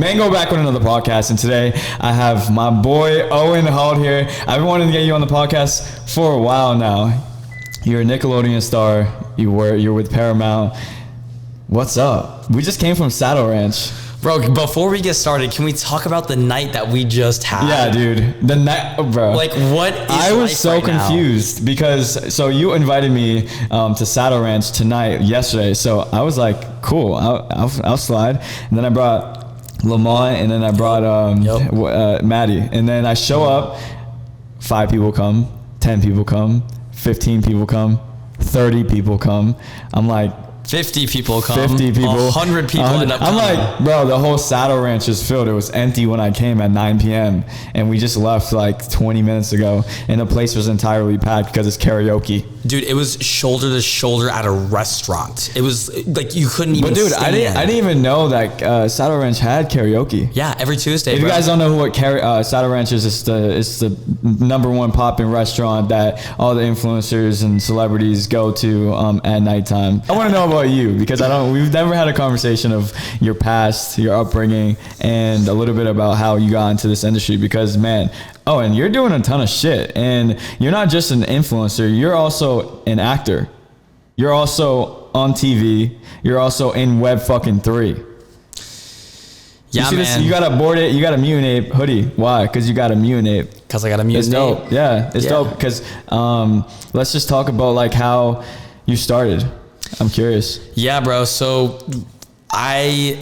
Mango back with another podcast, and today I have my boy Owen Holt here. I've been wanting to get you on the podcast for a while now. You're a Nickelodeon star. You're with Paramount. What's up? We just came from Saddle Ranch. Bro, before we get started, can we talk about the night that we just had? Yeah, dude. The night, bro. Like, what is I was so right confused because, so you invited me to Saddle Ranch yesterday. So I was like, cool, I'll slide. And then I brought Lamont, and then I brought Maddie. And then I show up, 5 people come, 10 people come, 15 people come, 30 people come. I'm like, 50 people come. 50 people. 100 people end up coming. I'm like, bro, the whole Saddle Ranch is filled. It was empty when I came at 9 p.m. And we just left like 20 minutes ago. And the place was entirely packed because it's karaoke. Dude, it was shoulder to shoulder at a restaurant. It was like you couldn't even But dude, I didn't even know that Saddle Ranch had karaoke. Yeah, every Tuesday, If you guys don't know what Saddle Ranch is, it's the number one poppin' restaurant that all the influencers and celebrities go to at nighttime. I want to know about you because we've never had a conversation of your past, your upbringing, and a little bit about how you got into this industry because, man, oh, and you're doing a ton of shit, and you're not just an influencer, you're also an actor. You're also on TV. You're also in Web fucking 3. Yeah, man. You got a Mutant Ape hoodie. Why? Because you got a Mutant Ape. Because I got a Mutant Ape. Ape. It's dope. Yeah, it's dope. Because let's just talk about like how you started. I'm curious. Yeah, bro. So I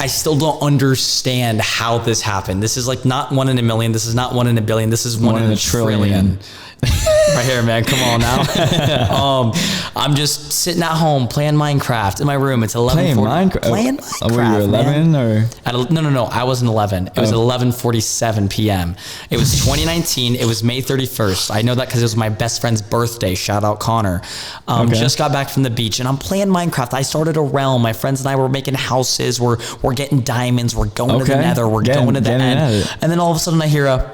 still don't understand how this happened. This is like not 1 in a million. This is not 1 in a billion. This is one in a trillion. Right here, man. Come on now. I'm just sitting at home playing Minecraft in my room. It's 11:40. Playing Minecraft. Were you 11 or? No. I wasn't 11. It was 11:47 p.m. It was 2019. It was May 31st. I know that because it was my best friend's birthday. Shout out Connor. Just got back from the beach and I'm playing Minecraft. I started a realm. My friends and I were making houses. We're getting diamonds. We're going to the nether. We're going to the end. And then all of a sudden I hear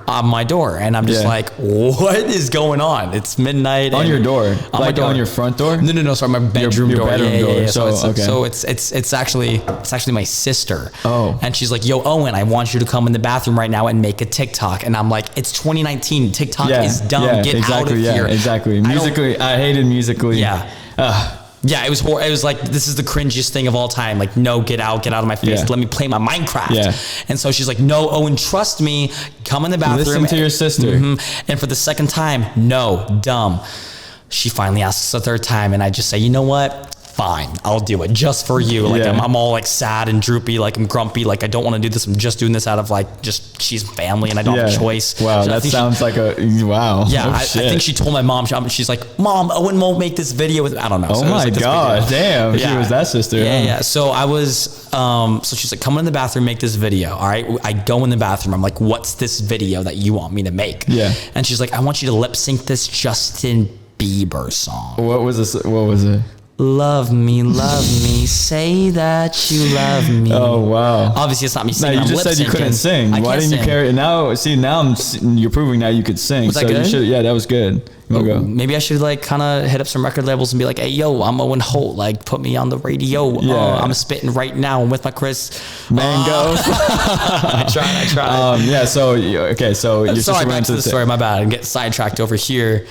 on my door, and I'm just like, what is going on? It's midnight. On your door? Like on your front door? No, sorry, my bedroom your door. Bedroom door. Yeah. So it's actually my sister. Oh. And she's like, yo, Owen, I want you to come in the bathroom right now and make a TikTok. And I'm like, it's 2019. TikTok is dumb. Get out of here. Exactly. Musically, I hated Musically. Yeah. Yeah, it was horrible. It was like, this is the cringiest thing of all time. Like, no, get out of my face. Let me play my Minecraft. Yeah. And so she's like, no, Owen, trust me. Come in the bathroom. Listen to your sister. Mm-hmm. And for the second time, no, dumb. She finally asks a third time, and I just say, you know what? Fine, I'll do it just for you. Like I'm all like sad and droopy, like I'm grumpy, like I don't want to do this. I'm just doing this out of like just she's family and I don't have a choice. Wow, so that sounds like a wow. Yeah, I think she told my mom. She's like, Mom, Owen won't make this video with. I don't know. Oh my god, damn, she was that sister. Yeah. So I was. So she's like, come in the bathroom, make this video. All right. I go in the bathroom. I'm like, what's this video that you want me to make? Yeah. And she's like, I want you to lip sync this Justin Bieber song. What was this? What was it? Love me, say that you love me. Oh, wow. Obviously, it's not me singing. No, you just said you couldn't sing. Why didn't you carry it? Now you're proving now you could sing. Was that good? Yeah, that was good. Go. Maybe I should like kind of hit up some record labels and be like, hey, yo, I'm Owen Holt. Like, put me on the radio. Yeah. I'm spitting right now. I'm with my Chris. Mango. I tried. Yeah, so your sorry, back to the story. My bad. I'm getting sidetracked over here.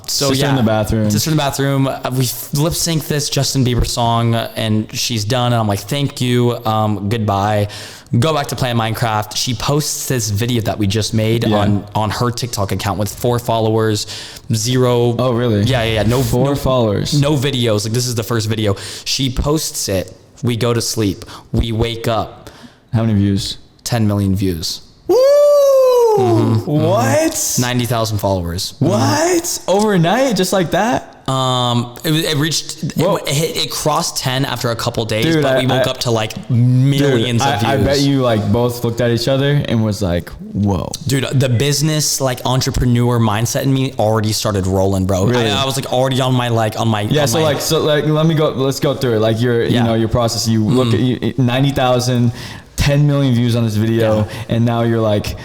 Sister in the bathroom. Sister in the bathroom. We lip sync this Justin Bieber song, and she's done. And I'm like, thank you. Goodbye. Go back to playing Minecraft. She posts this video that we just made on her TikTok account with 4 followers, 0. Oh, really? Yeah. No 4 followers. No videos. Like this is the first video. She posts it. We go to sleep. We wake up. How many views? 10 million views. What? 90,000 followers. What? Overnight, just like that? It crossed 10 after a couple days, dude, but we woke up to like millions of views. I bet you like both looked at each other and was like, whoa. Dude, the business like entrepreneur mindset in me already started rolling, bro. Really? I was like already on my. Let's go through it. Like your process. You look at 90,000, 10 million views on this video, and now you're like,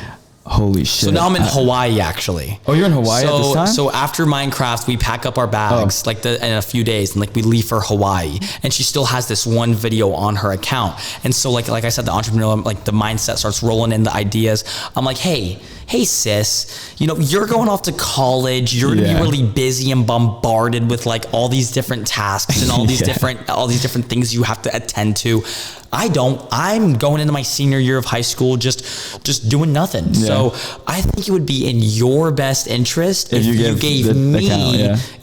Holy shit. So now I'm in Hawaii, actually. Oh, you're in Hawaii at this time? So after Minecraft, we pack up our bags in a few days, and like we leave for Hawaii. And she still has this one video on her account. And so like I said, the entrepreneur, like the mindset starts rolling in, the ideas. I'm like, hey sis, you know, you're going off to college. You're gonna be really busy and bombarded with like all these different tasks and all these different things you have to attend to. I'm going into my senior year of high school just doing nothing. Yeah. So I think it would be in your best interest if you gave me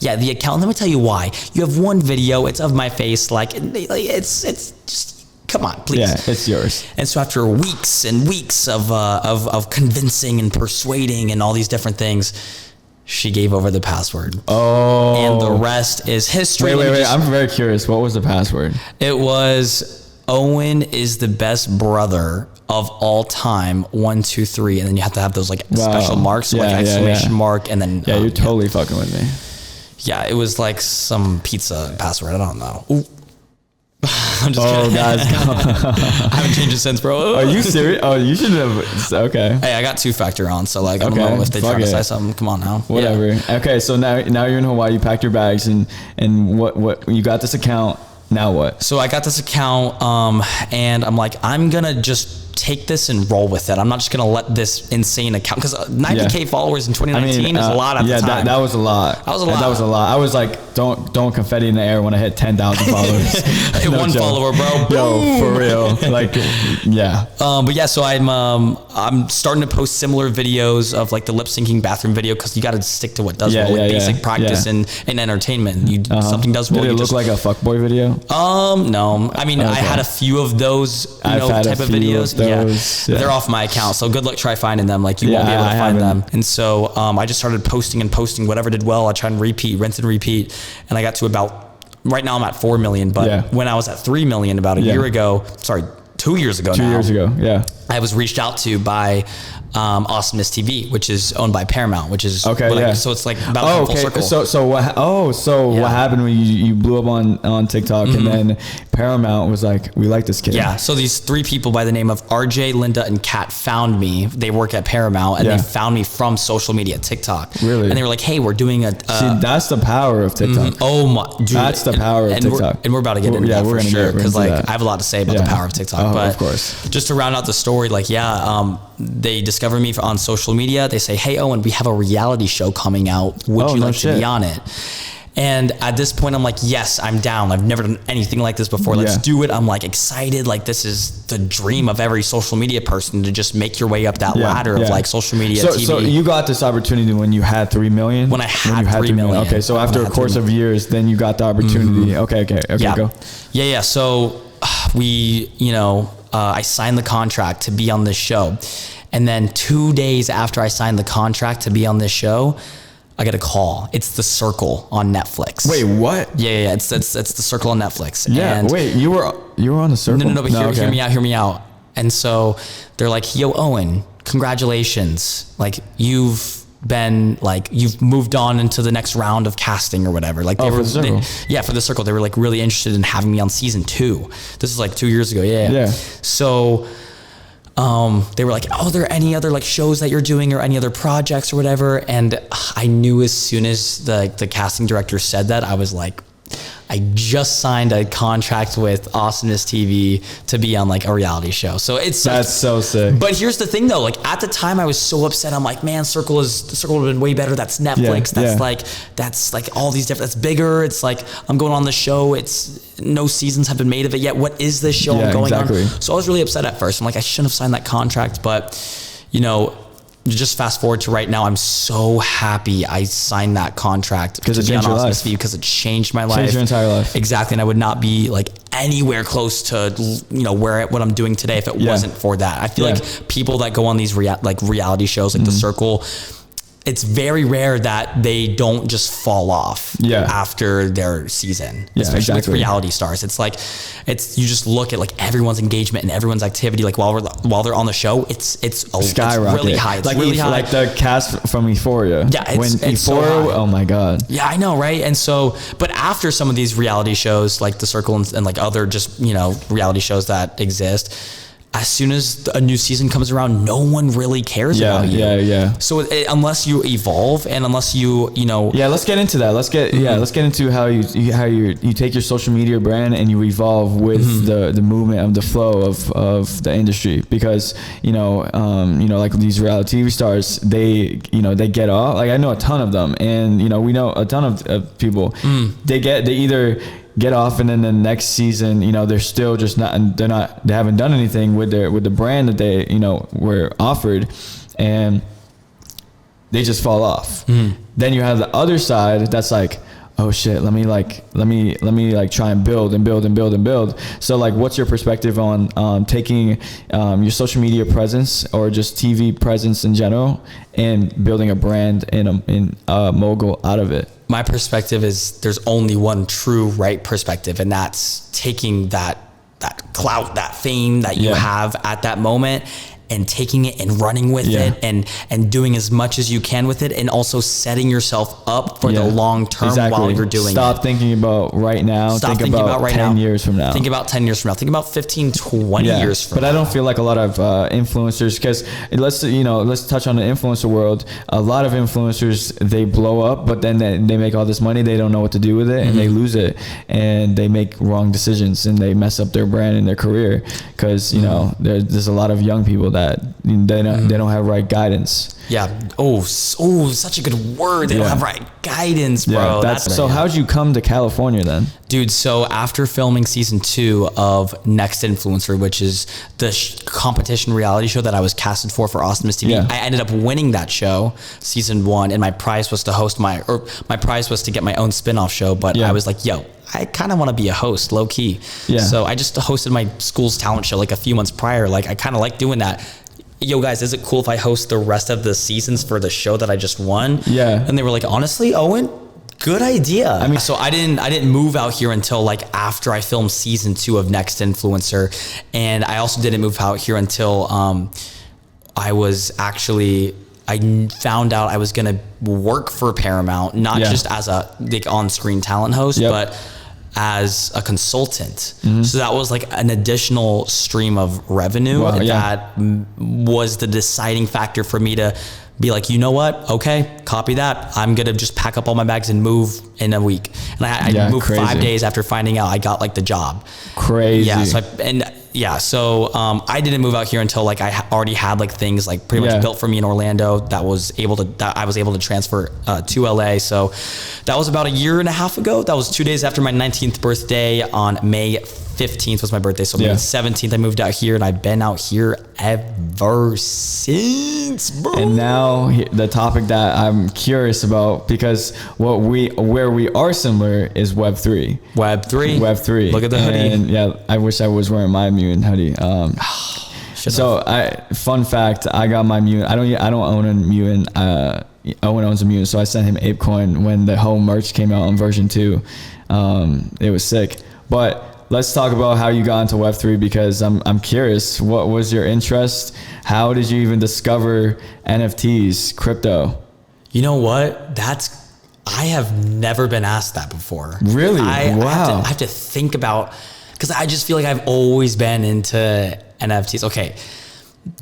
the account. Let me tell you why. You have one video, it's of my face, like it's just, come on, please. Yeah, it's yours. And so after weeks and weeks of convincing and persuading and all these different things, she gave over the password. Oh. And the rest is history. Wait. I'm very curious. What was the password? It was Owen is the best brother of all time. 1, 2, 3, and then you have to have those like special marks, so like exclamation mark, and then you're totally fucking with me. Yeah, it was like some pizza password. I don't know. Ooh. I'm just kidding. Guys, I haven't changed it since, bro. Are you serious? Oh, you should have. Okay. Hey, I got 2-factor on, so like I don't know if they try to say something. Come on now. Whatever. Yeah. Okay, so now you're in Hawaii. You packed your bags, and what you got this account. Now what? So I got this account, and I'm like, I'm gonna just take this and roll with it. I'm not just gonna let this insane account, because 90K followers in 2019 is a lot at the time. That was a lot. That was a lot. That was a lot. I was like, don't confetti in the air when I hit 10,000 followers. Hit one follower, bro. Yo, for real. Like, yeah. But yeah, so I'm starting to post similar videos of like the lip syncing bathroom video, because you got to stick to what does roll, like basic practice in entertainment. Something does roll. Did it look like a fuckboy video? No. I mean, I had a few of those, type of videos. Yeah. They're off my account, so good luck try finding them. Like you won't be able to find them. And so I just started posting whatever did well. I tried and rinse and repeat, and I got to about, right now I'm at 4 million, but when I was at 3 million about a year ago, 2 years ago 2 years ago, I was reached out to by Awesomeness TV, which is owned by Paramount, which is so it's like about full circle. So what happened when you blew up on TikTok, and then Paramount was like, we like this kid. Yeah. So these 3 people by the name of RJ, Linda, and Kat found me. They work at Paramount, and they found me from social media, TikTok. Really? And they were like, hey, we're doing a. See, that's the power of TikTok. Oh my, dude. That's the power of TikTok. We're about to get into that for sure, because like I have a lot to say about the power of TikTok. But of course, just to round out the story, like they discover me on social media. They say, hey, Owen, we have a reality show coming out. Would you like to be on it? And at this point, I'm like, yes, I'm down. I've never done anything like this before. Let's do it. I'm like excited. Like this is the dream of every social media person, to just make your way up that ladder of like social media, TV. So you got this opportunity when you had 3 million? When I had 3 million. Okay, so after a course of years, then you got the opportunity. Okay, go. Yeah. So I signed the contract to be on this show. And then 2 days after I signed the contract to be on this show, I get a call. It's The Circle on Netflix. Wait, what? Yeah. It's The Circle on Netflix. Yeah. And wait, you were on The Circle? No. But hear me out. And so they're like, yo, Owen, congratulations. Like you've moved on into the next round of casting or whatever. Like for The Circle. For The Circle. They were like really interested in having me on season 2. This is like 2 years ago. Yeah. So they were like, oh, are there any other like shows that you're doing or any other projects or whatever? And I knew as soon as the casting director said that, I was like, I just signed a contract with Awesomeness TV to be on like a reality show. So that's so sick. But here's the thing though, like at the time I was so upset. I'm like, man, The Circle would have been way better. That's Netflix. That's like all these different, that's bigger. It's like, I'm going on the show. It's no seasons have been made of it yet. What is this show I'm going on? So I was really upset at first. I'm like, I shouldn't have signed that contract, but just fast forward to right now, I'm so happy I signed that contract because it changed your life. Because it changed my life. Changed your entire life. Exactly. And I would not be like anywhere close to, what I'm doing today if it wasn't for that. I feel like people that go on these reality shows like The Circle, it's very rare that they don't just fall off after their season, especially with reality stars. It's like, you just look at like everyone's engagement and everyone's activity. Like while they're on the show, it's really high. It's like really high. Like the cast from Euphoria. Yeah. It's Euphoria, so high. Oh my God. Yeah, I know. Right. And so, but after some of these reality shows, like The Circle and like other just, reality shows that exist, as soon as a new season comes around, no one really cares about you. So unless you evolve and unless you know. Yeah, let's get into that. Let's get into how you take your social media brand and you evolve with the movement of the flow of the industry, because like these reality TV stars, they get off. Like I know a ton of them, and we know a ton of people. They either get off, and then the next season, they're still just they haven't done anything with the brand that they, were offered, and they just fall off. Then you have the other side that's like, oh shit, let me try and build. So like, what's your perspective on taking your social media presence or just TV presence in general and building a brand in a mogul out of it? My perspective is there's only one true right perspective, and that's taking that clout, that fame that you have at that moment, and taking it and running with it and doing as much as you can with it, and also setting yourself up for the long term while you're doing Stop thinking about right now. Think about 10 years from now. Think about 10 years from now. Think about 15, 20 years from now. But I don't feel like a lot of influencers, because let's touch on the influencer world. A lot of influencers, they blow up, but then they make all this money. They don't know what to do with it, and they lose it, and they make wrong decisions, and they mess up their brand and their career, because there's a lot of young people that they don't have right guidance. Such a good word. They don't have right guidance, bro. So how'd you come to California then? Dude, so after filming season 2 of Next Influencer, which is the competition reality show that I was casted for Austin Miss TV, I ended up winning that show, season 1, and my prize was to get my own spin-off show, but I was like, I kind of want to be a host, low key. So I just hosted my school's talent show like a few months prior. Like I kind of like doing that. Yo guys, is it cool if I host the rest of the seasons for the show that I just won? And they were like, honestly, Owen, good idea. I mean, so I didn't move out here until like after I filmed season 2 of Next Influencer. And I also didn't move out here until I found out I was going to work for Paramount, not just as a on-screen talent host, but as a consultant. So that was like an additional stream of revenue that was the deciding factor for me to be like, you know what? Okay, copy that. I'm going to just pack up all my bags and move in a week. And I moved 5 days after finding out I got like the job. Crazy. So I didn't move out here until like I already had like things like pretty much built for me in Orlando that I was able to transfer to LA. So that was about a year and a half ago. That was 2 days after my 19th birthday. On May 15th was my birthday. So May 17th I moved out here, and I've been out here ever since, bro. And now the topic that I'm curious about, because where we are similar is Web3. Web3. Look at the hoodie. And I wish I was wearing my Mutant hoodie. Fun fact, I got my Mutant. I don't own a Mutant. Owen owns a Mutant, so I sent him ApeCoin when the whole merch came out on version 2. It was sick. But let's talk about how you got into Web3, because I'm curious. What was your interest? How did you even discover NFTs, crypto? You know what? I have never been asked that before. Really? Wow. I have to think about, because I just feel like I've always been into NFTs. Okay.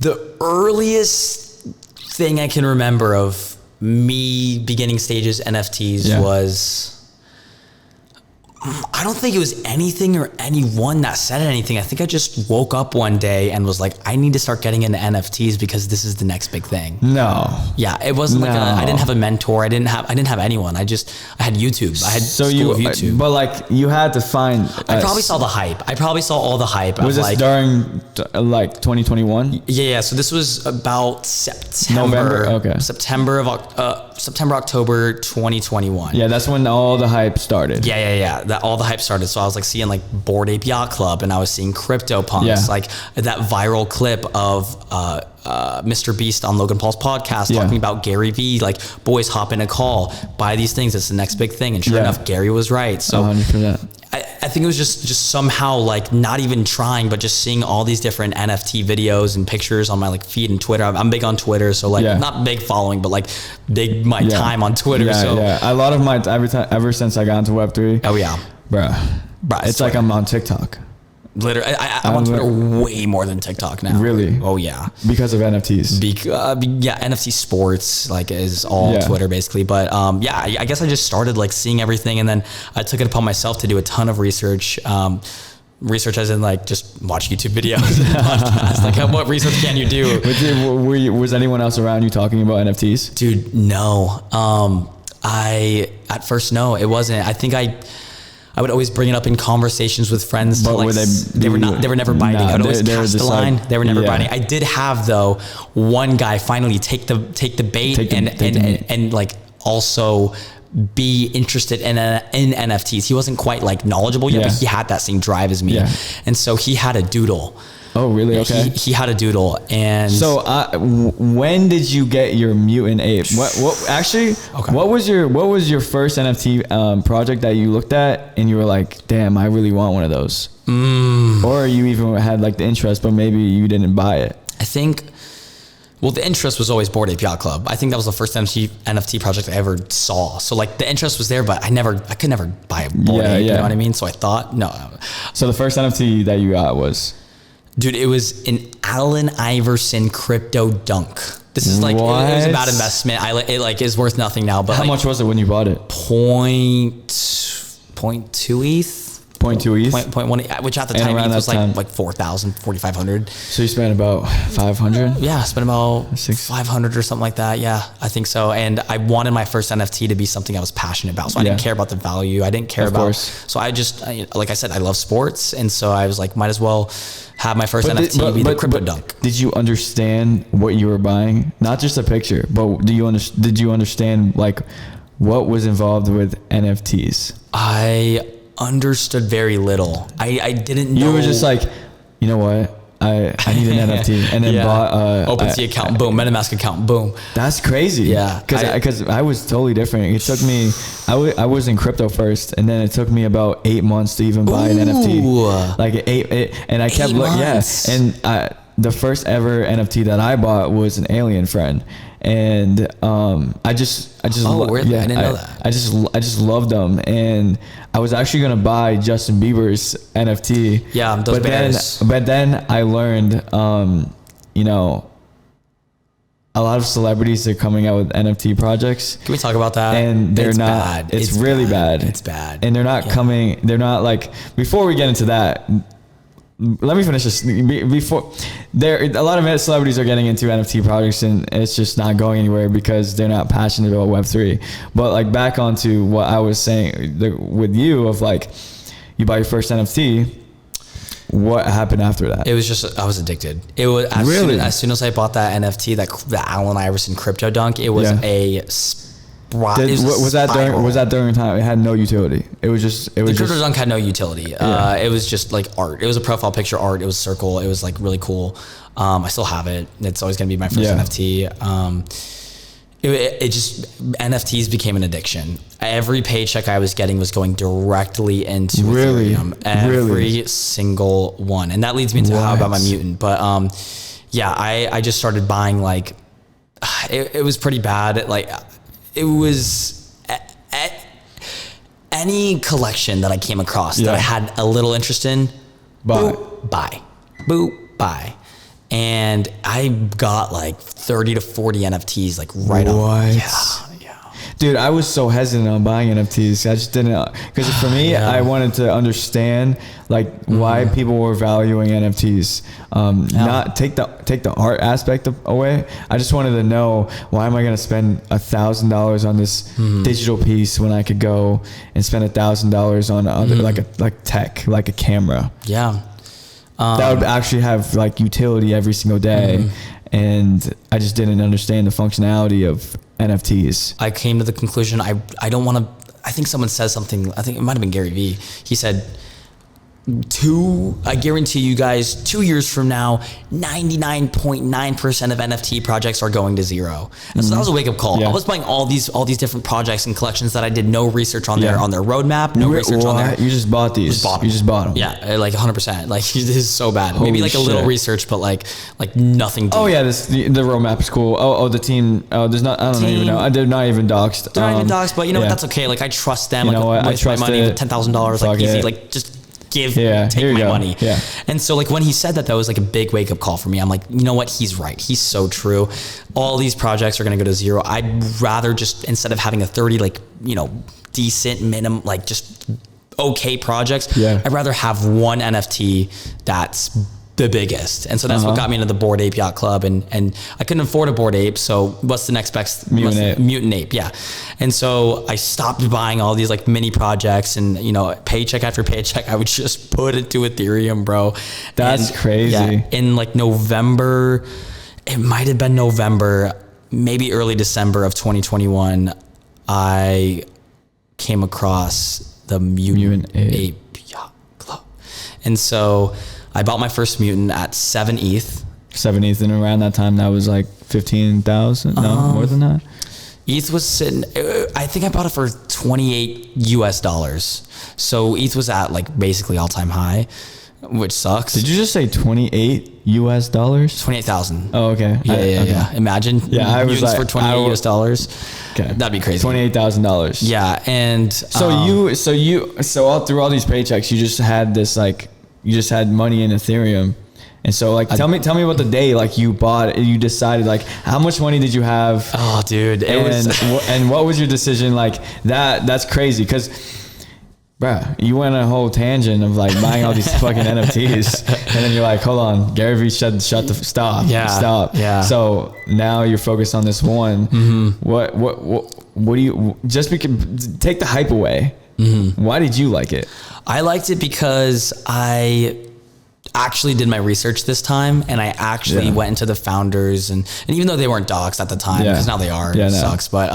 The earliest thing I can remember of me beginning stages NFTs was, I don't think it was anything or anyone that said anything. I think I just woke up one day and was like, I need to start getting into NFTs because this is the next big thing. No. Yeah, it wasn't like I didn't have a mentor. I didn't have anyone. I had YouTube. I had school of YouTube. But like you had to find. I probably saw the hype. I probably saw all the hype. Was this during like 2021? Yeah. So this was about September. November. Okay. September, October 2021. Yeah, that's when all the hype started. Yeah. All the hype started. So I was like seeing like Bored Ape Yacht Club, and I was seeing CryptoPunks, like that viral clip of Mr. Beast on Logan Paul's podcast talking about Gary Vee, like, boys, hop in a call, buy these things, it's the next big thing. And sure enough, Gary was right. So 100%. I think it was just somehow like not even trying, but just seeing all these different NFT videos and pictures on my like feed and Twitter. I'm big on Twitter, so like not big following, but like big time on Twitter. A lot of my ever since I got into Web3. Oh yeah, bro. It's like I'm on TikTok. Literally, I'm on Twitter way more than TikTok now. Really? Oh yeah. Because of NFTs. Yeah, NFT sports like is all Twitter basically. But yeah, I guess I just started like seeing everything, and then I took it upon myself to do a ton of research. Research as in like just watch YouTube videos, podcasts. Like what research can you do? Was anyone else around you talking about NFTs? Dude, no. At first, no, it wasn't. I think I would always bring it up in conversations with friends. But like, they were never biting. I would always catch the line. They were never biting. I did have though one guy finally take the bait and like also be interested in NFTs. He wasn't quite like knowledgeable yet, but he had that same drive as me. And so he had a doodle. Oh, really? Okay. He had a doodle. And so when did you get your mutant ape? What actually, what was your first NFT project that you looked at and you were like, damn, I really want one of those? Or you even had like the interest, but maybe you didn't buy it? I think, well, the interest was always Bored Ape Yacht Club. I think that was the first NFT project I ever saw. So like the interest was there, but I could never buy a Bored Ape, you know what I mean? So I thought, no. So the first NFT that you got was? Dude, it was an Allen Iverson crypto dunk. This is like, it was a bad investment. It like is worth nothing now, but how much was it when you bought it? 0.2 ETH. 0.2 ETH? 0.1, which at the time ETH was like 4,000, 4,500. So you spent about 500? Yeah, I spent about 500 or something like that. Yeah, I think so. And I wanted my first NFT to be something I was passionate about. So I didn't care about the value. I didn't care about, so I just, like I said, I love sports. And so I was like, might as well have my first NFT be the crypto dunk. Did you understand what you were buying? Not just a picture, but did you understand like what was involved with NFTs? I understood very little. I didn't know. You were just like, you know what? I need an NFT, and then bought OpenSea account, boom, MetaMask account, boom. That's crazy. Yeah, because I was totally different. It took me, I was in crypto first, and then it took me about 8 months to even buy an NFT. Like and I kept looking. Yeah, and the first ever NFT that I bought was an alien friend. And I just I didn't know that. I just loved them, and I was actually gonna buy Justin Bieber's NFT. Yeah, those bears. But then I learned, you know, a lot of celebrities are coming out with NFT projects. Can we talk about that? And they're not. Bad. It's really bad. It's bad. And they're not coming. They're not like. Before we get into that, let me finish this. Before a lot of celebrities are getting into NFT projects, and it's just not going anywhere because they're not passionate about Web3. But like back onto what I was saying with you of like, you buy your first NFT. What happened after that? It was just, I was addicted. It was as soon as I bought that NFT, the Allen Iverson crypto dunk, it was was that during time? It had no utility. It was just. The crypto dunk had no utility. It was just like art. It was a profile picture art. It was circle. It was like really cool. I still have it. It's always gonna be my first NFT. It just, NFTs became an addiction. Every paycheck I was getting was going directly into Ethereum. Every single one. And that leads me into how about my mutant. But I just started buying like, it was pretty bad. Like it was any collection that I came across that I had a little interest in, buy. And I got like 30 to 40 NFTs like right on. Yeah. Dude, I was so hesitant on buying NFTs. I just didn't, because for me, I wanted to understand like why people were valuing NFTs. Not take the art aspect away. I just wanted to know, why am I going to spend $1,000 on this digital piece when I could go and spend $1,000 on other like tech, like a camera. Yeah. That would actually have like utility every single day. And I just didn't understand the functionality of NFTs. I came to the conclusion, I don't want to, I think someone says something, I think it might've been Gary Vee. He said, I guarantee you guys 2 years from now, 99.9% of NFT projects are going to zero. And so that was a wake up call. I was buying all these different projects and collections that I did no research on their roadmap, no research on there. You just bought these. You just bought them. Yeah, like 100%. Like this is so bad. Maybe like a little research, but like nothing deep. Oh yeah, the roadmap is cool. Oh, the team. Oh, there's not. I don't even know. They're not even doxed. They're not even doxed, but you know what? That's okay. Like I trust them. You know what? I trust my money with $10,000. Like easy. Like just take my money. Yeah. And so like when he said that, that was like a big wake up call for me. I'm like, you know what? He's right. He's so true. All these projects are going to go to zero. I'd rather just, instead of having a 30, like, you know, decent minimum, like just okay projects, I'd rather have one NFT that's the biggest. And so that's what got me into the Bored Ape Yacht Club, and I couldn't afford a Bored Ape, so what's the next best? Mutant Ape, yeah. And so I stopped buying all these like mini projects, and you know, paycheck after paycheck I would just put it to Ethereum, bro. That's crazy. Yeah, in like November, it might have been November, maybe early December of 2021, I came across the Mutant Ape Yacht Club. And so I bought my first Mutant at 7 ETH. 7 ETH, and around that time that was like 15,000. No, more than that. ETH was sitting, I think I bought it for $28 US. So ETH was at like basically all time high, which sucks. Did you just say 28 US dollars? 28,000. Oh, okay. Yeah. Imagine. Yeah, I was like, for 28 US dollars. Okay. That'd be crazy. $28,000. Yeah, and so all through all these paychecks, you just had this like, you just had money in Ethereum. And so like, tell me about the day, like you decided like, how much money did you have? Oh dude. And what was your decision? Like that's crazy. Cause bruh, you went on a whole tangent of like buying all these fucking NFTs. And then you're like, hold on, Gary Vee stop. Yeah. So now you're focused on this one. Mm-hmm. What do you, just because, take the hype away. Mm-hmm. Why did you like it? I liked it because I actually did my research this time, and I actually went into the founders, and even though they weren't docs at the time, because now they are, it sucks. But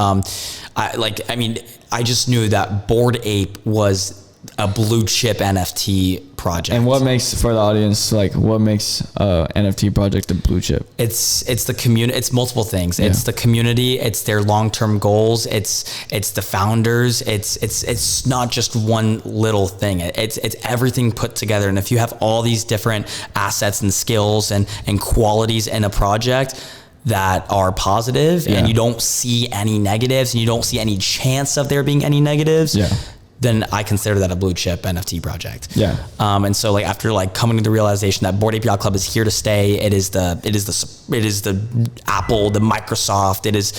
I just knew that Bored Ape was a blue chip NFT project. And what makes, for the audience, like what makes a NFT project a blue chip? It's the community. It's multiple things. Yeah. It's the community. It's their long-term goals. It's the founders. It's not just one little thing. It's everything put together. And if you have all these different assets and skills and qualities in a project that are positive, and you don't see any negatives, and you don't see any chance of there being any negatives, then I consider that a blue chip NFT project. Yeah. And so like after like coming to the realization that Bored Ape Yacht Club is here to stay, it is the Apple, the Microsoft, it is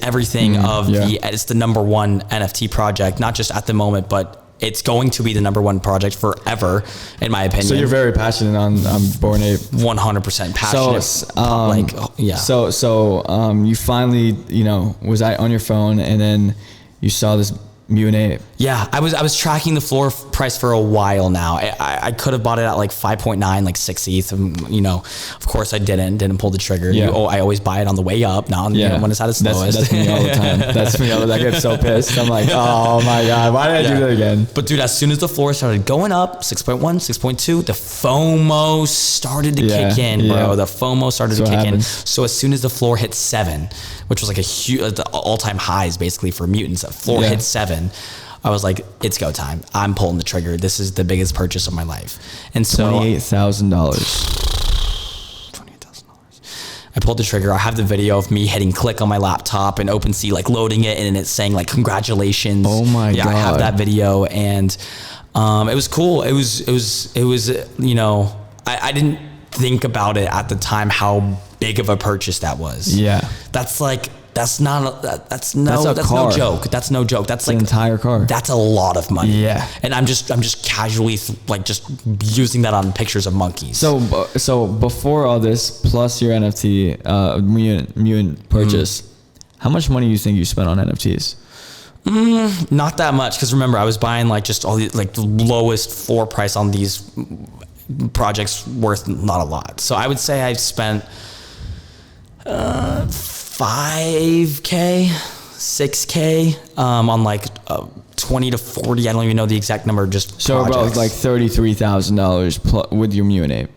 everything it's the number one NFT project, not just at the moment, but it's going to be the number one project forever, in my opinion. So you're very passionate on Bored Ape. 100% passionate. So you finally, was I on your phone, and then you saw this Mutant Ape? Yeah, I was tracking the floor price for a while now. I could have bought it at like 5.9, like 6 ETH. Of course I didn't pull the trigger. Yeah. I always buy it on the way up, not when it's at its lowest. That's me all the time. I get so pissed. I'm like, oh my God, why did I do that again? But dude, as soon as the floor started going up, 6.1, 6.2, the FOMO started to kick in, bro. The FOMO started to kick in. So as soon as the floor hit 7, which was like a huge, all-time highs basically for mutants, the floor hit 7. I was like, it's go time. I'm pulling the trigger. This is the biggest purchase of my life. And so $28,000. I pulled the trigger. I have the video of me hitting click on my laptop and OpenSea like loading it, and it's saying like congratulations. Oh my God. I have that video, and it was cool. It was I didn't think about it at the time how big of a purchase that was. Yeah. That's no joke. That's no joke. That's like an entire car. That's a lot of money. Yeah. And I'm just casually just using that on pictures of monkeys. So before all this, plus your NFT mutant purchase, how much money do you think you spent on NFTs? Not that much, because remember I was buying like just all the like the lowest floor price on these projects, worth not a lot. So I would say I've spent 5K, 6K on like 20 to 40. I don't even know the exact number. Just so projects. About like $33,000 with your Mutant Ape.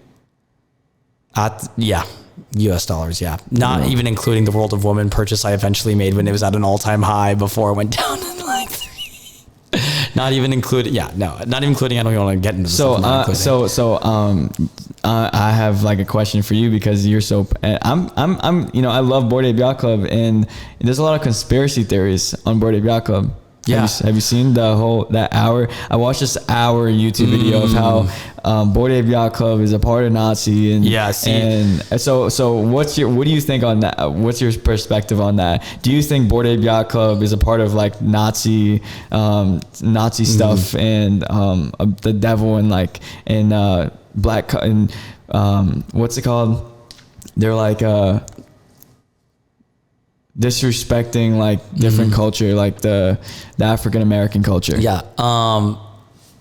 US dollars. Yeah, not even including the World of Woman purchase I eventually made when it was at an all-time high before it went down to like 3. Not even including. Yeah, no, not even including. I don't even want to get into this. I have like a question for you, because you're so. I love Bored Ape Yacht Club, and there's a lot of conspiracy theories on Bored Ape Yacht Club. Yeah. Have you seen that hour? I watched this hour YouTube video of how Bored Ape Yacht Club is a part of Nazi, and so what do you think on that? What's your perspective on that? Do you think Bored Ape Yacht Club is a part of like Nazi stuff and the devil and black and what's it called? They're like disrespecting like different culture, like the African American culture. Yeah.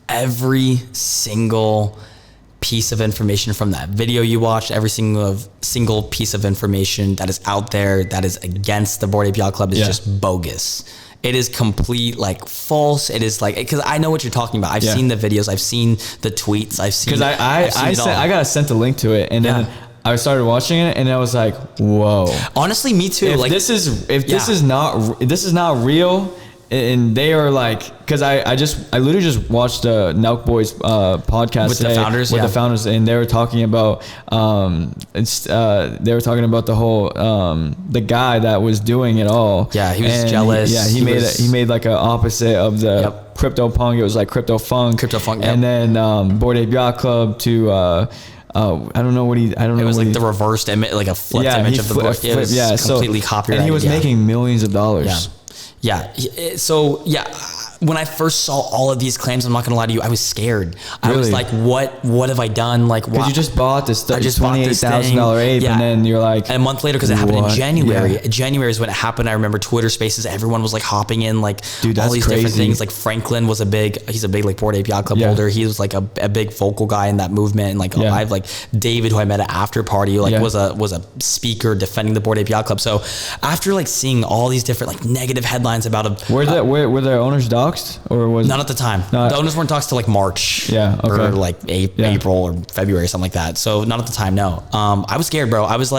Every single piece of information from that video you watched, every single piece of information that is out there that is against the Bored Ape Yacht Club is just bogus. It is complete like false. It is like, because I know what you're talking about. I've seen the videos. I've seen the tweets. I've seen. Because I got sent a link to it, and then I started watching it, and I was like, whoa. Honestly, me too. If this is not real, and they are like, because I literally just watched Nelk Boy's podcast with the founders, the founders, and they were talking about they were talking about the whole the guy that was doing it all. Yeah, he was jealous. He made like an opposite of the crypto punk. It was like crypto funk. And then Bored Ape Yacht Club to I don't know what he. It was like the reversed image, like a flipped image of the book. It was completely copyrighted. And he was making millions of dollars. Yeah. So when I first saw all of these claims, I'm not gonna lie to you, I was scared. I was like, what have I done? Like, because you just bought this $28,000 ape, and then you're like, and a month later, because it happened in January. January is when it happened. I remember Twitter Spaces, everyone was like hopping in, like all these different things. Like Franklin was he's a big like Bored Ape Yacht Club holder. He was like a big vocal guy in that movement, and like I have like David, who I met at after party, like was a speaker defending the Bored Ape Yacht Club. So after like seeing all these different like negative headlines about were their owners doxxed? Or was not at the time. The owners weren't doxxed till like March, or like April or February, something like that. So not at the time. No, I was scared, bro. I was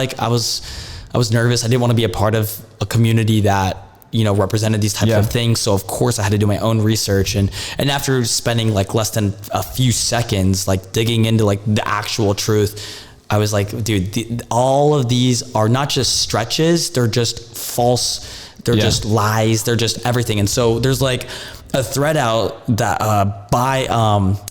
nervous. I didn't want to be a part of a community that represented these types of things. So of course I had to do my own research, and after spending like less than a few seconds like digging into like the actual truth, I was like, dude, all of these are not just stretches. They're just false. They're just lies. They're just everything. And so there's like a thread out that by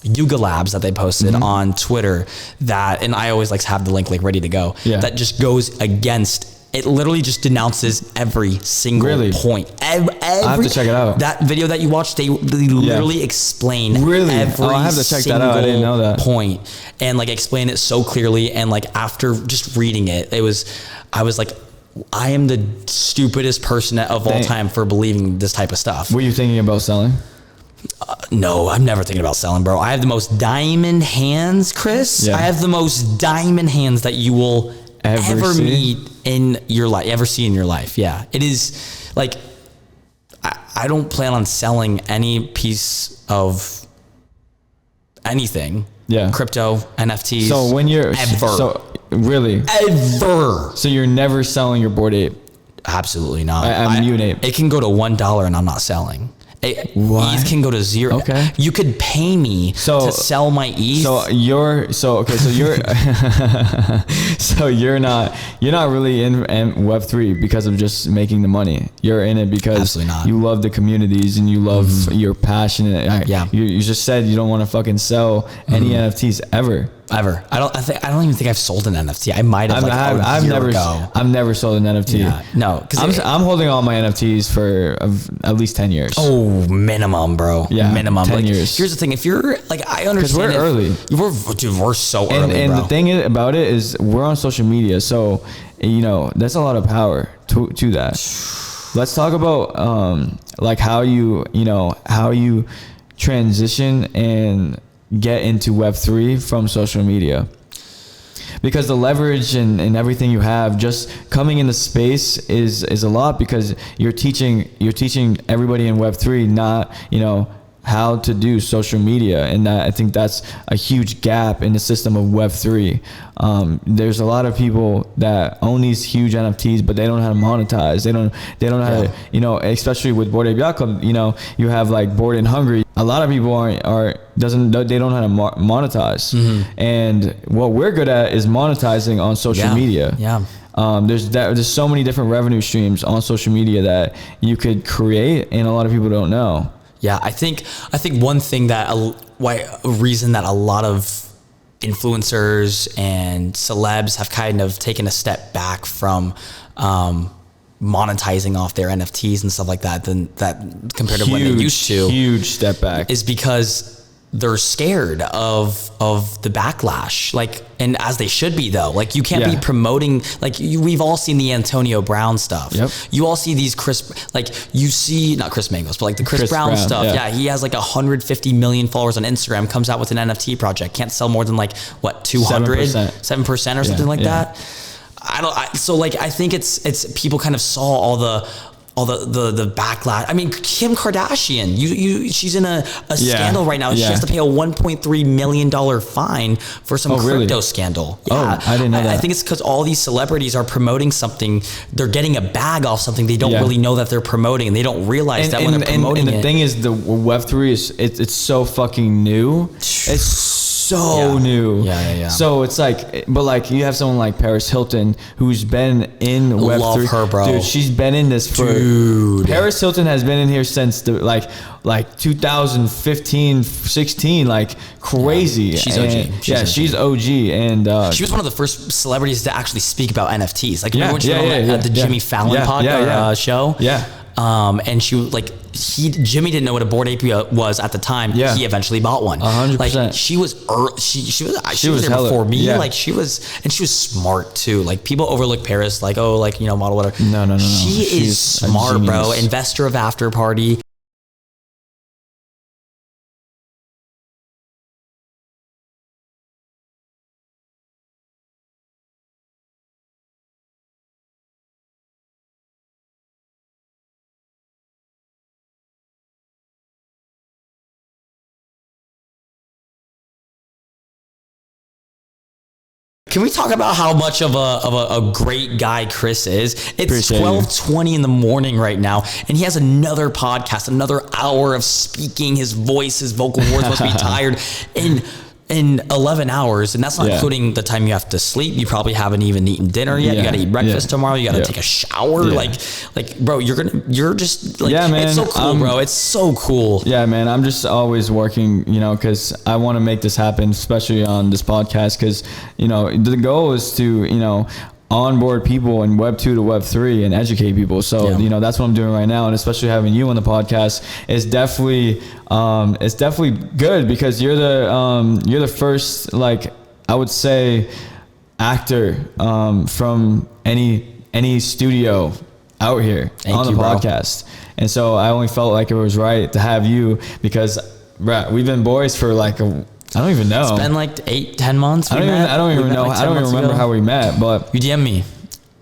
Yuga Labs that they posted on Twitter that, and I always like to have the link like ready to go, that just goes against. It literally just denounces every single point. I have to check it out. That video that you watched, they literally explain every I have to check that out. I didn't know that point, and like explain it so clearly. And like after just reading it, I was like, I am the stupidest person of all time for believing this type of stuff. Were you thinking about selling? No, I'm never thinking about selling, bro. I have the most diamond hands, Chris. I have the most diamond hands that you will ever meet in your life, see in your life. Yeah, it is like, I don't plan on selling any piece of anything. Yeah. Crypto, NFTs. So when you're really ever. So you're never selling your Bored Ape? Absolutely not. I'm Ape. It can go to $1 and I'm not selling. ETH can go to zero. Okay. You could pay me to sell my ETH. So you're so you're not really in Web3 because of just making the money. You're in it because you love the communities and you love you're passionate. You just said you don't want to fucking sell any NFTs ever. I don't even think I've sold an NFT. I might have. I've never sold an NFT. Yeah. No, because I'm holding all my NFTs for at least 10 years. Oh, minimum, bro. Yeah, minimum 10 years. Here's the thing: if you're like, I understand. Because we're early. We're so early, and bro. the thing about it is, we're on social media, so that's a lot of power to that. Let's talk about like how you transition and get into Web3 from social media, because the leverage and everything you have just coming into space is a lot, because you're teaching everybody in Web3 not how to do social media, and I think that's a huge gap in the system of Web3. There's a lot of people that own these huge NFTs, but they don't know how to monetize. They don't know how to, especially with Bored Ape Yacht Club, you have like Bored and Hungry. A lot of people they don't know how to monetize. And what we're good at is monetizing on social media. Yeah. There's so many different revenue streams on social media that you could create, and a lot of people don't know. Yeah, I think one thing that a reason that a lot of influencers and celebs have kind of taken a step back from monetizing off their NFTs and stuff like that compared to when they used to. Huge step back. Is because they're scared of the backlash, like, and as they should be though. Like, you can't be promoting, like, we've all seen the Antonio Brown stuff. Yep. You all see these not Chris Mangos, but like the Chris Brown stuff. Yeah. He has like 150 million followers on Instagram, comes out with an NFT project, can't sell more than like what, 7% or something like that. So like, I think it's people kind of saw all the backlash. I mean, Kim Kardashian, she's in a scandal right now. She has to pay a $1.3 million fine for some crypto scandal. Yeah. Oh, I didn't know that. I think it's because all these celebrities are promoting something. They're getting a bag off something they don't really know that they're promoting, and they don't realize that when they're promoting it. And the thing is, the Web3 it's so fucking new. It's so new. Yeah. So it's like, but like, you have someone like Paris Hilton who's been in Web3. Love her, bro. Dude, she's been in this for. Paris Hilton has been in here since like 2015, 16, like crazy. Yeah, she's OG. She's OG, and she was one of the first celebrities to actually speak about NFTs. Like, remember when she was at the Jimmy Fallon show? Yeah. And she like Jimmy didn't know what a Bored Ape was at the time. Yeah. He eventually bought one. 100%. Like, she was there before me. Yeah. Like, she was smart too. Like, people overlook Paris, like, oh, like, model, whatever. No. She is smart, bro. Investor of After Party. Can we talk about how much of a great guy Chris is? It's 12:20 in the morning right now, and he has another podcast, another hour of speaking. His voice, his vocal cords must be tired in 11 hours, and that's not including the time you have to sleep. You probably haven't even eaten dinner yet. You got to eat breakfast tomorrow. You got to take a shower. Like, bro, you're just like, man. It's so cool, bro. It's so cool. Yeah, man. I'm just always working, because I want to make this happen, especially on this podcast, because, the goal is to, onboard people in Web 2 to Web 3 and educate people. So, that's what I'm doing right now. And especially having you on the podcast is definitely, it's definitely good, because you're the first, like, I would say, actor, from any studio out here on the podcast. And so I only felt like it was right to have you, because we've been boys for like I don't even know. It's been like 8-10 months. I don't even know. I don't even remember how we met, but you DM'd me.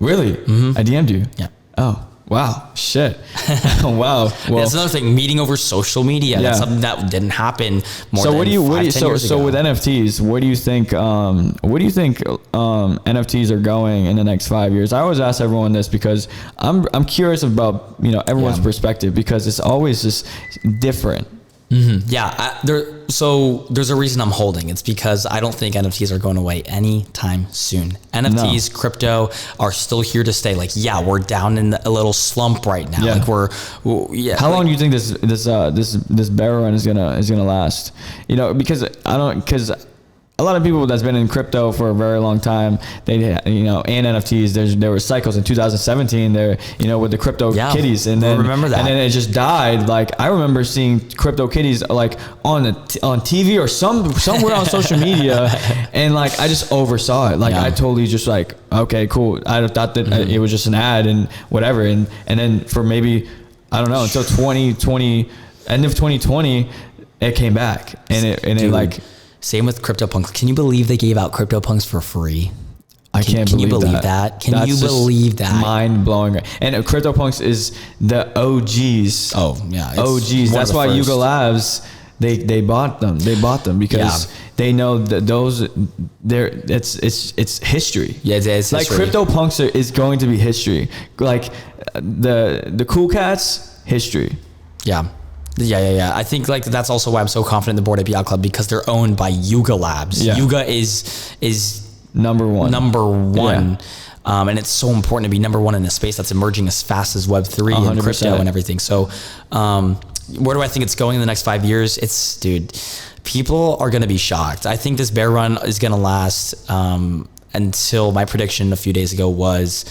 Really? Mm-hmm. I DM'd you. Yeah. Oh, wow. Shit. Wow. Well, that's another thing. Meeting over social media. Yeah. That's something that didn't happen more than 5-10 years ago. So with NFTs, where do you think NFTs are going in the next 5 years? I always ask everyone this, because I'm curious about everyone's perspective, because it's always just different. Mm-hmm. Yeah, there's a reason I'm holding. It's because I don't think NFTs are going away anytime soon. NFTs, crypto are still here to stay. Like, we're down in a little slump right now. Yeah. Like, How long do you think this bear run is gonna last? Because a lot of people that's been in crypto for a very long time, and NFTs, there were cycles in 2017 there, with the crypto kitties, and then remember that. And then it just died. Like, I remember seeing crypto kitties like on TV or somewhere on social media, and like, I just oversaw it. Like, I totally just like, okay, cool. I thought that it was just an ad and whatever, and then for maybe, I don't know, until 2020, end of 2020, it came back, and it like. Same with CryptoPunks. Can you believe they gave out CryptoPunks for free? Can you believe that? Can you believe that? Mind blowing. And CryptoPunks is the OGs. Oh yeah, OGs. That's why Yuga Labs they bought them. They bought them because they know that it's history. Yeah, it's like history. CryptoPunks is going to be history. Like the Cool Cats, history. Yeah. I think like that's also why I'm so confident in the Bored Ape Yacht Club, because they're owned by Yuga Labs. Yeah. Yuga is number one. Yeah. And it's so important to be number one in a space that's emerging as fast as Web3 and 100%. crypto and everything. So where do I think it's going in the next 5 years? Dude, people are going to be shocked. I think this bear run is going to last until my prediction a few days ago was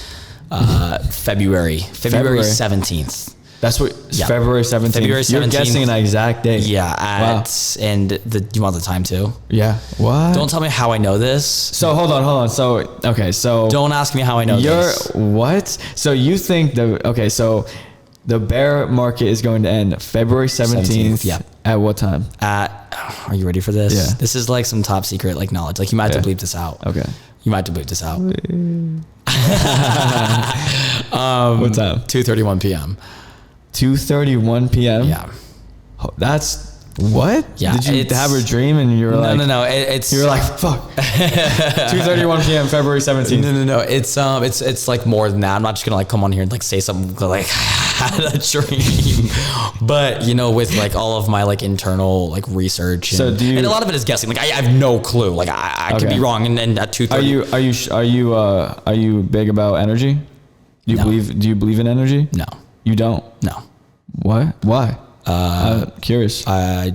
February 17th. That's what February 17th. February 17th. You're guessing an exact date. Yeah. And you want the time too? Yeah. What? Don't tell me how I know this. So hold on. So don't ask me how I know this. What? So you think the bear market is going to end February 17th. Yeah. At what time? Are you ready for this? Yeah. This is like some top secret like knowledge. Like you might have to bleep this out. Okay. You might have to bleep this out. What time? 2:31 p.m. 2:31 p.m. Yeah. That's what? Yeah. Did you have a dream and you were like, no. You were like, fuck. 2:31 p.m. February 17th. No. It's like more than that. I'm not just gonna like come on here and like say something like I had a dream, but with like all of my like internal like research and a lot of it is guessing. Like I have no clue. Like I could be wrong. And at 2:30. Are you big about energy? Do you believe in energy? No. You don't? No. What? Why? Curious. I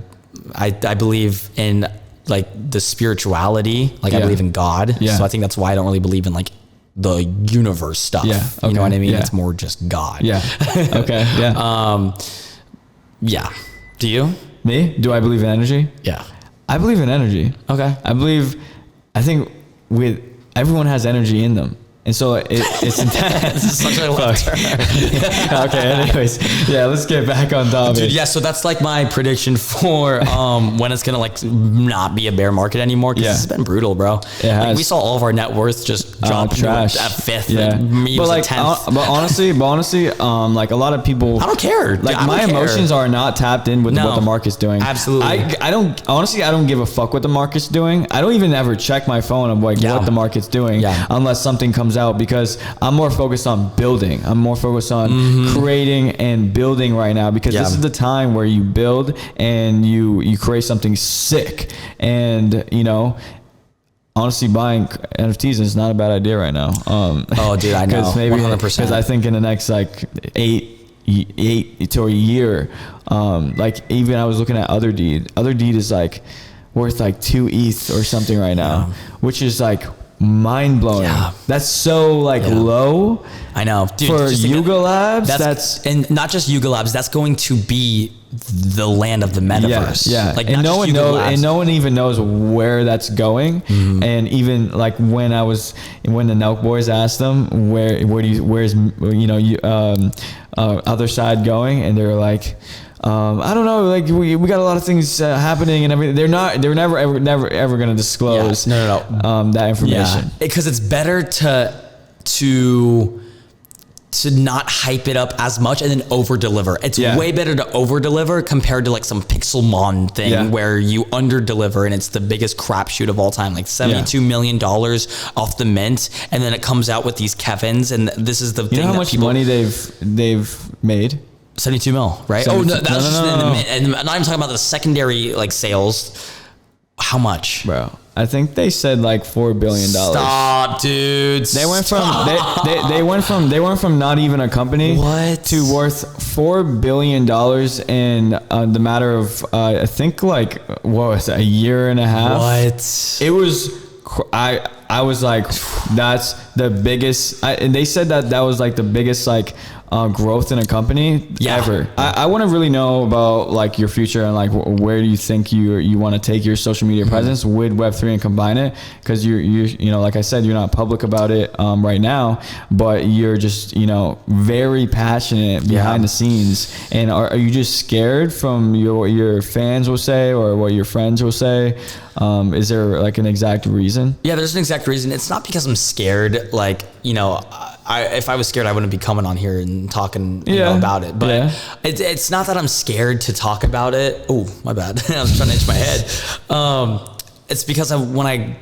believe in like the spirituality. Like I believe in God. Yeah. So I think that's why I don't really believe in like the universe stuff. Yeah. Okay. You know what I mean? Yeah. It's more just God. Yeah. Okay. Yeah. Yeah. Do you? Me? Do I believe in energy? Yeah. I believe in energy. Okay. I think everyone has energy in them. And so it's intense. This is such a long term. Okay, anyways. Yeah, let's get back on topic. Dude, yeah, so that's like my prediction for when it's going to like not be a bear market anymore. Because it's been brutal, bro. It has. Like, we saw all of our net worth just jump trash. at fifth. Yeah. Me but was like, 10th. but honestly, like a lot of people. I don't care. Like I don't my care. emotions are not tapped in with what the market's doing. Absolutely. I don't give a fuck what the market's doing. I don't even ever check my phone of like what the market's doing unless something comes out, because I'm more focused on building. I'm more focused on creating and building right now, because this is the time where you build and you create something sick. And honestly, buying NFTs is not a bad idea right now. Oh, dude, I know. Maybe 100%. Because I think in the next like eight to a year, like even I was looking at Other Deed. Other Deed is like worth like 2 ETH or something right now, which is like mind blowing. Yeah. That's so like low. I know. Dude, for Yuga Labs. And not just Yuga Labs. That's going to be the land of the metaverse. Yeah. Like and no one knows, and no one even knows where that's going. And even like when the Nelk boys asked them where's Other Side going, and they're like, I don't know. Like we got a lot of things happening and everything. They're never ever going to disclose that information. Because it's better to not hype it up as much and then over deliver. It's way better to over deliver compared to like some Pixelmon thing where you under deliver and it's the biggest crapshoot of all time, like $72 million off the mint, and then it comes out with these Kevins, and this is the thing. You know how much money they've made? 72 mil, right? Oh no, that's just in the mint. And I'm not even talking about the secondary like sales. How much, bro? I think they said like $4 billion. Stop, dude. They went from they went from not even a company to worth $4 billion in the matter of I think like what was it, a year and a half. What? It was. I was like, that's the biggest. And they said that was like the biggest like growth in a company ever. I want to really know about like your future and like where do you think you want to take your social media presence with Web3 and combine it, because you like I said, you're not public about it right now, but you're just very passionate behind the scenes. And are you just scared from your fans will say or what your friends will say? Is there like an exact reason? Yeah, there's an exact reason. It's not because I'm scared. Like, if I was scared, I wouldn't be coming on here and talking about it. But it's not that I'm scared to talk about it. Oh, my bad. I was trying to itch my head. It's because when I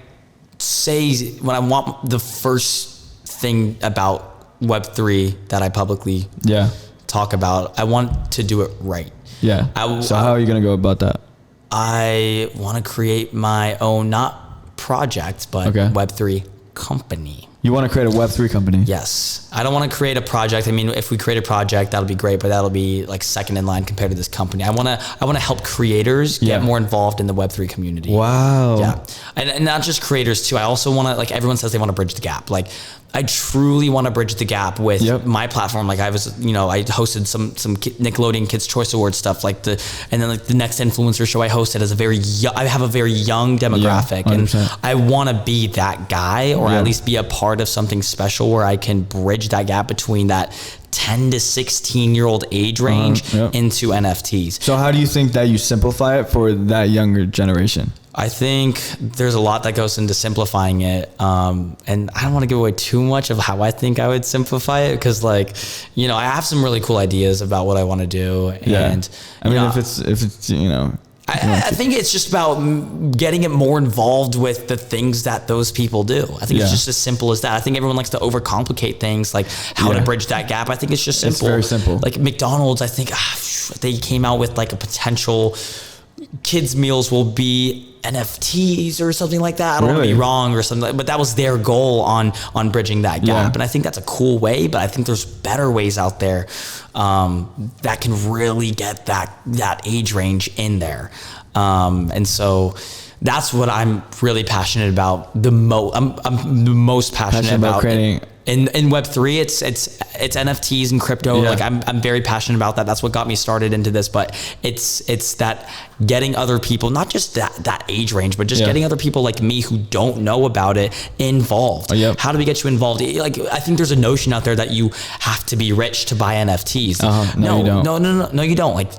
want the first thing about Web3 that I publicly talk about, I want to do it right. Yeah. So how are you going to go about that? I want to create my own, not project, but Web3 company. You want to create a Web3 company? Yes. I don't want to create a project. I mean, if we create a project, that'll be great, but that'll be like second in line compared to this company. I want to help creators get more involved in the Web3 community. Wow. Yeah. And not just creators too. I also want to, like, everyone says they want to bridge the gap. Like, I truly want to bridge the gap with my platform. Like, I hosted some Nickelodeon Kids Choice Awards stuff, and then like the next influencer show I hosted is I have a very young demographic, and I want to be that guy, or at least be a part of something special where I can bridge that gap between that 10 to 16 year old age range into NFTs. So how do you think that you simplify it for that younger generation? I think there's a lot that goes into simplifying it. And I don't want to give away too much of how I think I would simplify it, because I have some really cool ideas about what I want to do. And I mean, if it's I think it's just about getting it more involved with the things that those people do. I think it's just as simple as that. I think everyone likes to overcomplicate things, like how to bridge that gap. I think it's just simple. It's very simple. Like McDonald's, I think they came out with like a potential kids meals will be NFTs or something like that. I don't want to be wrong or something, but that was their goal on bridging that gap. And I think that's a cool way, but I think there's better ways out there that can really get that age range in there. And so that's what I'm really passionate about. I'm the most passionate about creating. In Web3, it's NFTs and crypto. Like I'm very passionate about that. That's what got me started into this. But it's that getting other people, not just that age range, but just getting other people like me who don't know about it involved. How do we get you involved? Like, I think there's a notion out there that you have to be rich to buy NFTs. No, you don't. No, you don't. Like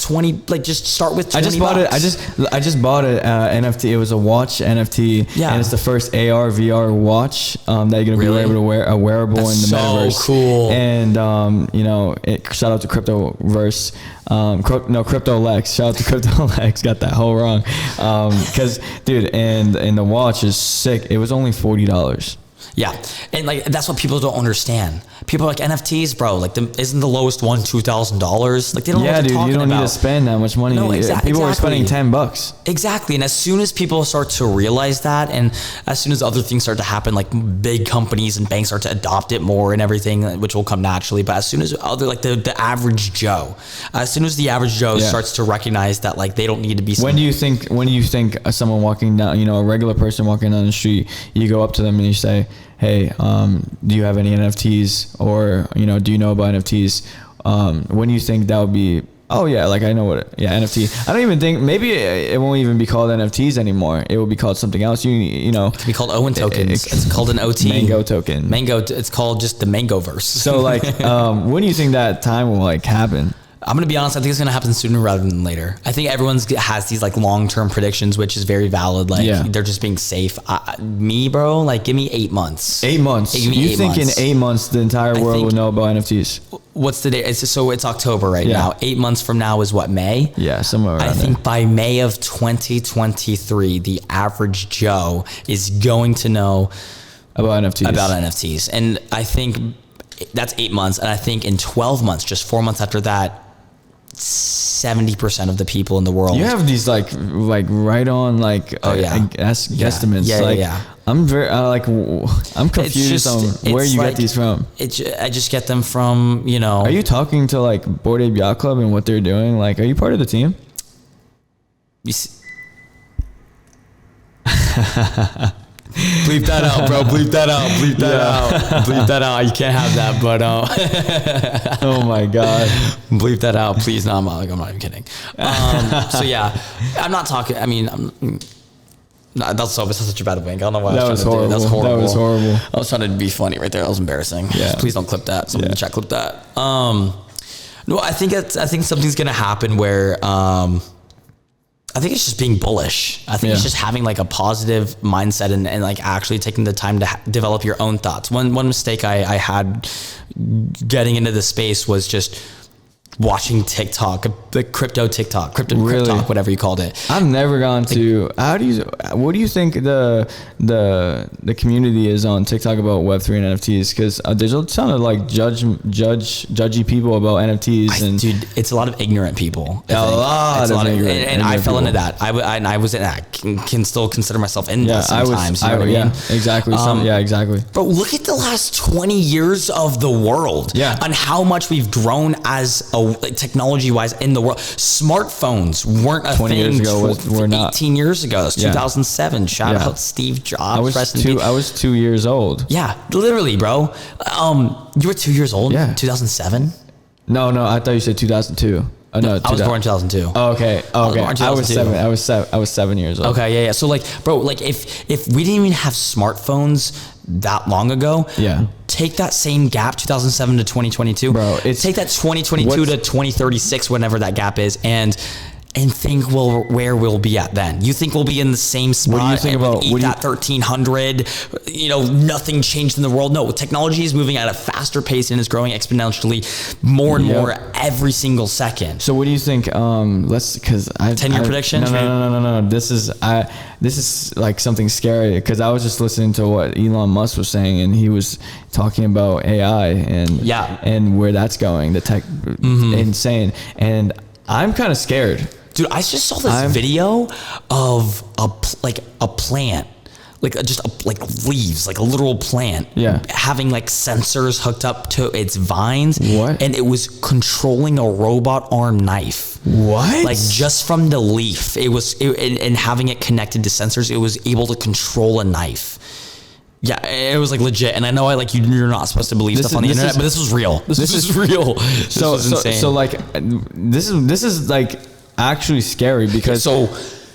20. Like, just start with 20 I just bought an NFT. It was a watch NFT. And it's the first AR VR watch that you're gonna be able to wear. Wearable in the metaverse. So cool. And shout out to Cryptoverse. Crypto Lex. Shout out to Crypto Lex. Got that whole wrong. Because dude, and the watch is sick. It was only $40. Yeah, and like that's what people don't understand. People are like, NFTs, bro. Like, isn't the lowest one $2,000? Like, they don't know what they're talking about. You don't need to spend that much money. No, people are spending $10. Exactly, and as soon as people start to realize that, and as soon as other things start to happen, like big companies and banks start to adopt it more and everything, which will come naturally. But as soon as the average Joe, starts to recognize that, like, they don't need to be. When do you think someone walking down, a regular person walking down the street, you go up to them and you say, hey, do you have any NFTs, or do you know about NFTs? When do you think that would be? Oh yeah, like I know what. NFT. I don't even think, maybe it won't even be called NFTs anymore. It will be called something else. It can be called Owen tokens. It's called an OT. Mango token. It's called just the Mangoverse. So like, when do you think that time will like happen? I'm going to be honest. I think it's going to happen sooner rather than later. I think everyone has these like long-term predictions, which is very valid. Like, they're just being safe. Me, bro, like, give me 8 months. 8 months. You think in 8 months the entire world will know about NFTs? What's the day? It's October right now. 8 months from now is what, May? Yeah, somewhere around there. I think by May of 2023, the average Joe is going to know about NFTs. And I think that's 8 months. And I think in 12 months, just 4 months after that, 70% of the people in the world. You have these like right on guesstimates. I'm very I'm confused on where you get these from. I just get them from Are you talking to like Bored Ape Yacht Club and what they're doing? Like, are you part of the team? Bleep that out, bro. Bleep that out. Bleep that out. Bleep that out. You can't have that, but oh my god. Bleep that out, please. No, I'm not even kidding. So yeah, I'm not talking. I mean, that's such a bad wink. I don't know why I was trying to do. That's horrible. That was horrible. I was trying to be funny right there. That was embarrassing. Yeah. Please don't clip that. Someone in the chat clip that. No, I think something's gonna happen where I think it's just being bullish. I think it's just having like a positive mindset and like actually taking the time to develop your own thoughts. One mistake I had getting into the space was just watching TikTok, the crypto Really? TikTok, whatever you called it. I've never gone to. What do you think the community is on TikTok about Web3 and NFTs? Because there's a ton of like judgy people about NFTs, Dude, it's a lot of ignorant people. A lot of ignorant and I fell into people. that. I was in that. Can still consider myself in that sometimes. You know what I mean? Exactly. Exactly. But look at the last 20 years of the world. Yeah. And how much we've grown as technology-wise in the world. Smartphones weren't a 20 thing years ago were not. 18 years ago. It was 2007. Shout Yeah. out Steve Jobs. I was 2 years old. Yeah, literally, bro. You were 2 years old? Yeah. 2007? No, I thought you said 2002. Oh, no, I was born in 2002. Oh, okay. I was born in I was 2002. seven. I was 7 years old. Okay, yeah. So like, bro, like if we didn't even have smartphones that long ago, Yeah. take that same gap, 2007 to 2022, Bro, it's- take that 2022 to 2036, whenever that gap is, and think where we'll be at then. You think we'll be in the same spot? What do you think about that 1300? Nothing changed in the world. No, technology is moving at a faster pace and is growing exponentially more and more every single second. So what do you think? Because 10-year prediction? No. This is like something scary, because I was just listening to what Elon Musk was saying, and he was talking about AI and where that's going. The tech, insane, and I'm kind of scared. Dude, I just saw this video of a plant, like leaves, like a literal plant, having like sensors hooked up to its vines. What? And it was controlling a robot arm knife. What? Like just from the leaf, and having it connected to sensors, it was able to control a knife. Yeah, it was like legit, and I know you're not supposed to believe stuff on the internet, but this was real. This is real. So insane. So like this is like actually scary, because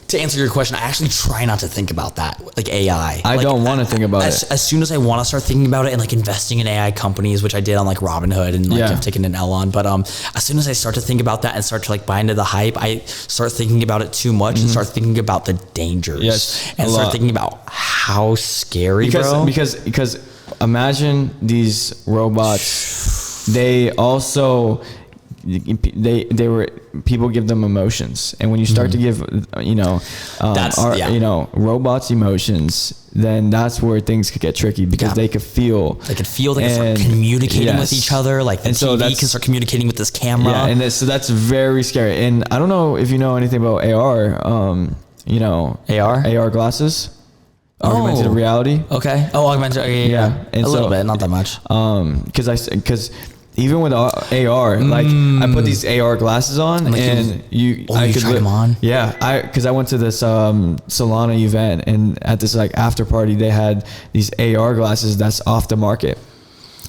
to answer your question, I actually try not to think about that, like AI. I don't want to think about it. As soon as I want to start thinking about it and like investing in AI companies, which I did on like Robinhood, and like I've taken an L on, but as soon as I start to think about that and start to like buy into the hype, I start thinking about it too much and start thinking about the dangers, and start thinking about how scary, bro. Because imagine these robots, they also people give them emotions, and when you start to give robots emotions, then that's where things could get tricky, because they could feel, they can start communicating with each other, like the TV can start communicating with this camera, so that's very scary. And I don't know if you know anything about AR, AR glasses, augmented reality. Okay. Oh, augmented. Yeah. And a little bit, not that much. Because even with AR, like I put these AR glasses on, and I could try them on. Yeah, because I went to this Solana event, and at this like after party, they had these AR glasses that's off the market.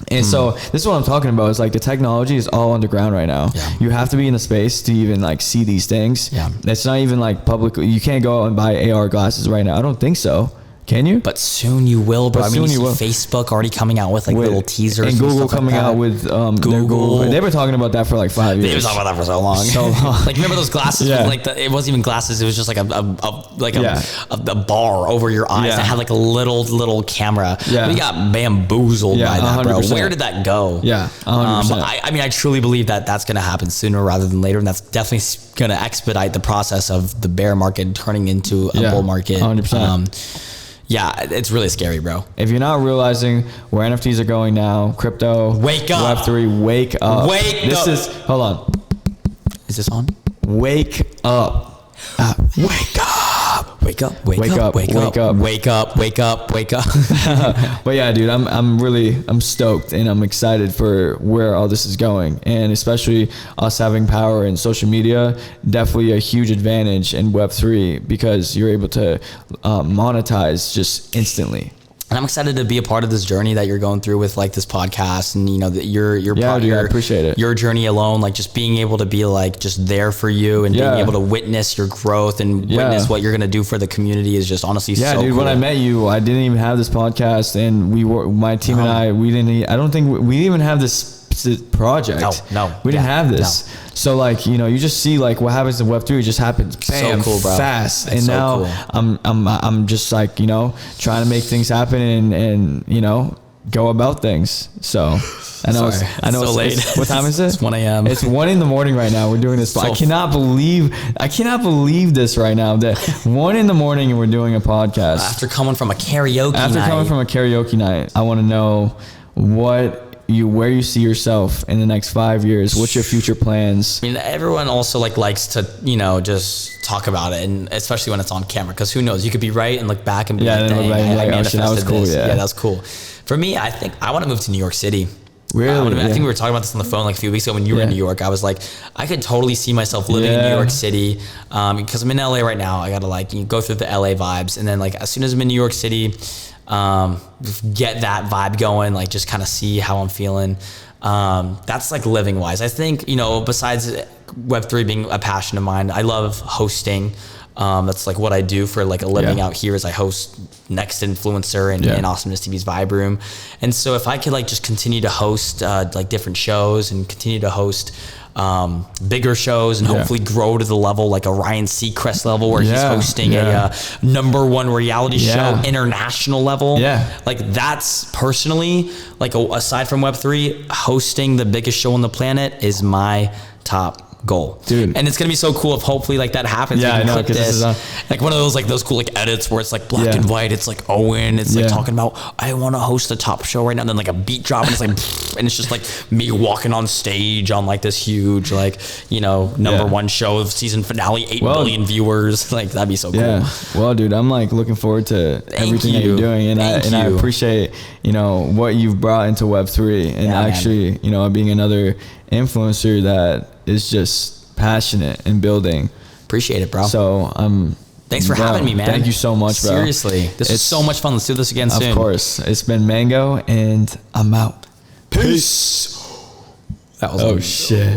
And so this is what I'm talking about. Is like the technology is all underground right now. Yeah. You have to be in the space to even like see these things. Yeah. It's not even like public. You can't go out and buy AR glasses right now. I don't think so. Can you? But soon you will, bro. I mean, you see Facebook already coming out with like little teasers, and Google coming out with Google. They've been talking about that for like 5 years. They've been talking about that for so long. Like remember those glasses? Yeah. Like it wasn't even glasses. It was just like a bar over your eyes that had like a little camera. Yeah. We got bamboozled by that, 100%. Bro. Where did that go? Yeah, 100%. I mean, I truly believe that that's going to happen sooner rather than later, and that's definitely going to expedite the process of the bear market turning into a bull market. 100%. Yeah, it's really scary, bro. If you're not realizing where NFTs are going now, crypto, wake up. Web3, wake up. Hold on. Is this on? Wake up. Wake up. Wake up. Wake up. Wake up. Wake up. Wake up. Wake up. But yeah, dude, I'm stoked, and I'm excited for where all this is going, and especially us having power in social media. Definitely a huge advantage in Web3, because you're able to monetize just instantly. And I'm excited to be a part of this journey that you're going through with like this podcast, and I appreciate it. Your journey alone, like just being able to be like just there for you, and being able to witness your growth and witness what you're gonna do for the community is just honestly so cool. When I met you, I didn't even have this podcast, and my team and I don't think we didn't even have this project. We didn't have this. No. So like, you just see like what happens in Web3, it just happens bam, so cool, bro. Fast. It's and now cool. I'm just like, trying to make things happen, and go about things. So I know Sorry, I know it's so late. what time is it? It's 1 a.m. It's 1 in the morning right now. We're doing this. So I cannot believe this right now. That 1 in the morning and we're doing a podcast. After coming from a karaoke night, I want to know where you see yourself in the next 5 years. What's your future plans? I mean, everyone also likes to, just talk about it, and especially when it's on camera, because who knows, you could be right and look back and be like, dang, I manifested that was cool. This. Yeah, that was cool. For me, I think I want to move to New York City. Really? I think we were talking about this on the phone a few weeks ago when you were in New York. I was like, I could totally see myself living in New York City, because I'm in LA right now. I gotta go through the LA vibes, and then as soon as I'm in New York City, get that vibe going, just kind of see how I'm feeling. That's living wise. I think, besides Web3 being a passion of mine, I love hosting. That's what I do for a living out here, is I host Next Influencer and Awesomeness TV's Vibe Room. And so if I could just continue to host different shows and continue to host bigger shows and hopefully grow to the level a Ryan Seacrest level where he's hosting a #1 reality show, international level. That's personally aside from Web3, hosting the biggest show on the planet is my top goal, dude. And it's gonna be so cool if hopefully that happens. I know, clip this one of those cool edits where it's black and white. It's Owen. It's talking about, I want to host a top show right now. And then a beat drop, and it's and it's just me walking on stage on this huge #1 show of season finale, 8 billion viewers. That'd be so cool. Yeah. Well, dude, I'm looking forward to everything that you're doing, and I appreciate what you've brought into Web3, and actually being another influencer that is just passionate in building. Appreciate it, bro. So thanks for having me, man. Thank you so much, bro. Seriously, this is so much fun. Let's do this again soon. Of course. It's been Mango, and I'm out. Peace. That was shit.